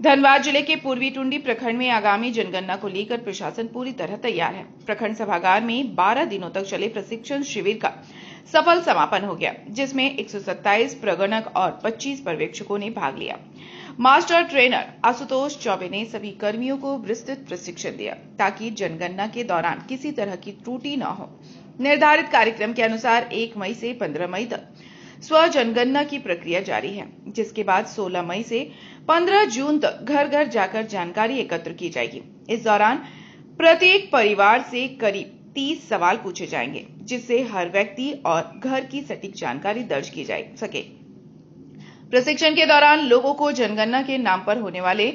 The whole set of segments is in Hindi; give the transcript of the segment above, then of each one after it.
धनबाद जिले के पूर्वी टुंडी प्रखंड में आगामी जनगणना को लेकर प्रशासन पूरी तरह तैयार है। प्रखंड सभागार में 12 दिनों तक चले प्रशिक्षण शिविर का सफल समापन हो गया, जिसमें 127 प्रगणक और 25 पर्यवेक्षकों ने भाग लिया। मास्टर ट्रेनर आशुतोष चौबे ने सभी कर्मियों को विस्तृत प्रशिक्षण दिया ताकि जनगणना के दौरान किसी तरह की त्रुटि न हो। निर्धारित कार्यक्रम के अनुसार 1 मई से 15 मई तक स्व जनगणना की प्रक्रिया जारी है, जिसके बाद 16 मई से 15 जून तक घर घर जाकर जानकारी एकत्र की जाएगी। इस दौरान प्रत्येक परिवार से करीब 30 सवाल पूछे जाएंगे, जिससे हर व्यक्ति और घर की सटीक जानकारी दर्ज की जा सके। प्रशिक्षण के दौरान लोगों को जनगणना के नाम पर होने वाले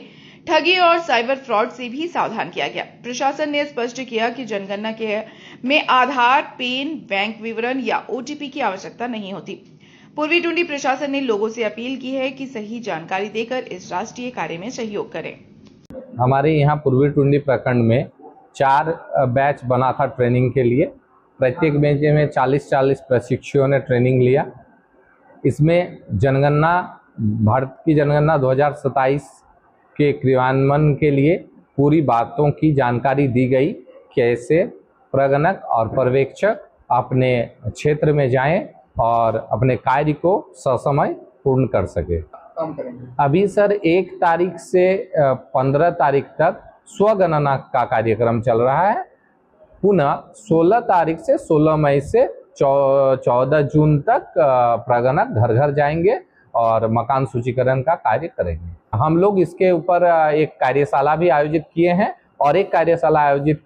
ठगी और साइबर फ्रॉड से भी सावधान किया गया। प्रशासन ने स्पष्ट किया कि जनगणना में आधार, पैन, बैंक विवरण या ओटीपी की आवश्यकता नहीं होती। पूर्वी टुंडी प्रशासन ने लोगों से अपील की है कि सही जानकारी देकर इस राष्ट्रीय कार्य में सहयोग करें। हमारे यहाँ पूर्वी टुंडी प्रखंड में 4 बैच बना था ट्रेनिंग के लिए। प्रत्येक बैच में 40-40 प्रशिक्षुओं ने ट्रेनिंग लिया। इसमें जनगणना, भारत की जनगणना 2027 के क्रियान्वयन के लिए पूरी बातों की जानकारी दी गई। कैसे प्रगणक और पर्यवेक्षक अपने क्षेत्र में जाएं और अपने कार्य को ससमय पूर्ण कर सके। अभी सर 1 तारीख से 15 तारीख तक स्वगणना का कार्यक्रम चल रहा है। पुनः 16 तारीख से 16 मई से 14 जून तक प्रगणक घर घर जाएंगे और मकान सूचीकरण का कार्य करेंगे। हम लोग इसके ऊपर एक कार्यशाला भी आयोजित किए हैं और एक कार्यशाला आयोजित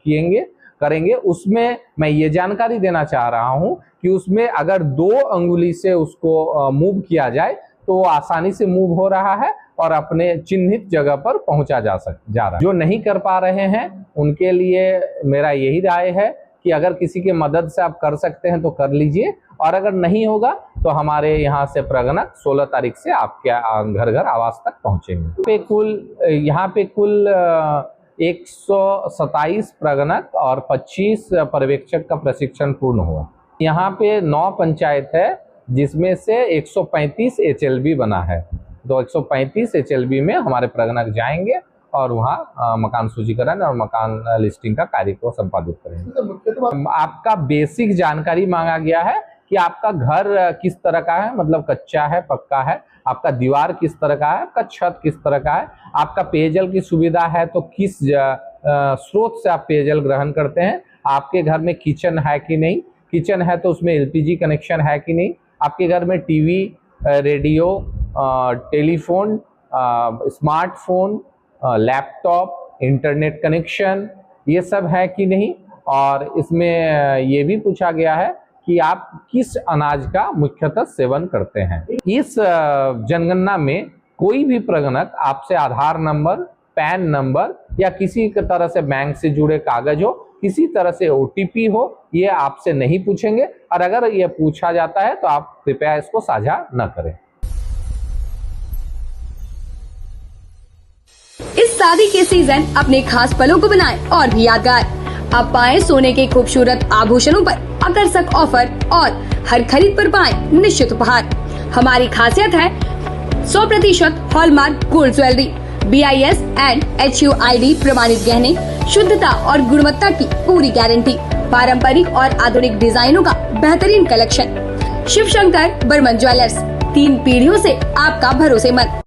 करेंगे। उसमें मैं ये जानकारी देना चाह रहा हूँ कि उसमें अगर 2 अंगुली से उसको मूव किया जाए तो आसानी से मूव हो रहा है और अपने चिन्हित जगह पर पहुंचा जा रहा है। जो नहीं कर पा रहे हैं उनके लिए मेरा यही राय है कि अगर किसी की मदद से आप कर सकते हैं तो कर लीजिए, और अगर नहीं होगा तो हमारे यहाँ से प्रगणक 16 तारीख से आपके घर घर आवास तक पहुंचेंगे। यहाँ पे कुल 127 प्रगणक और 25 पर्यवेक्षक का प्रशिक्षण पूर्ण हुआ। यहाँ पे 9 पंचायत है, जिसमें से 135 HLB बना है। तो 135 HLB में हमारे प्रगणक जाएंगे और वहाँ मकान सूचीकरण और मकान लिस्टिंग का कार्य को संपादित करेंगे। आपका बेसिक जानकारी मांगा गया है कि आपका घर किस तरह का है, मतलब कच्चा है, पक्का है, आपका दीवार किस तरह का है, आपका छत किस तरह का है, आपका पेयजल की सुविधा है तो किस स्रोत से आप पेयजल ग्रहण करते हैं, आपके घर में किचन है कि नहीं, किचन है तो उसमें LPG कनेक्शन है कि नहीं, आपके घर में TV, radio, telephone, smartphone, laptop, internet connection, ये सब है कि नहीं। और इसमें ये भी पूछा गया है कि आप किस अनाज का मुख्यतः सेवन करते हैं। इस जनगणना में कोई भी प्रगणक आपसे आधार नंबर, पैन नंबर या किसी तरह से बैंक से जुड़े कागज हो, किसी तरह से OTP हो, ये आपसे नहीं पूछेंगे, और अगर ये पूछा जाता है तो आप कृपया इसको साझा न करें। इस शादी के सीजन अपने खास पलों को बनाएं और भी यादगार। अब पाएं सोने के खूबसूरत आभूषणों पर आकर्षक ऑफर और हर खरीद पर पाएं निश्चित उपहार। हमारी खासियत है 100% hallmark gold jewellery, BIS and HUID प्रमाणित गहने, शुद्धता और गुणवत्ता की पूरी गारंटी, पारंपरिक और आधुनिक डिजाइनों का बेहतरीन कलेक्शन। शिव शंकर बर्मन ज्वेलर्स, 3 पीढ़ियों से आपका भरोसेमंद।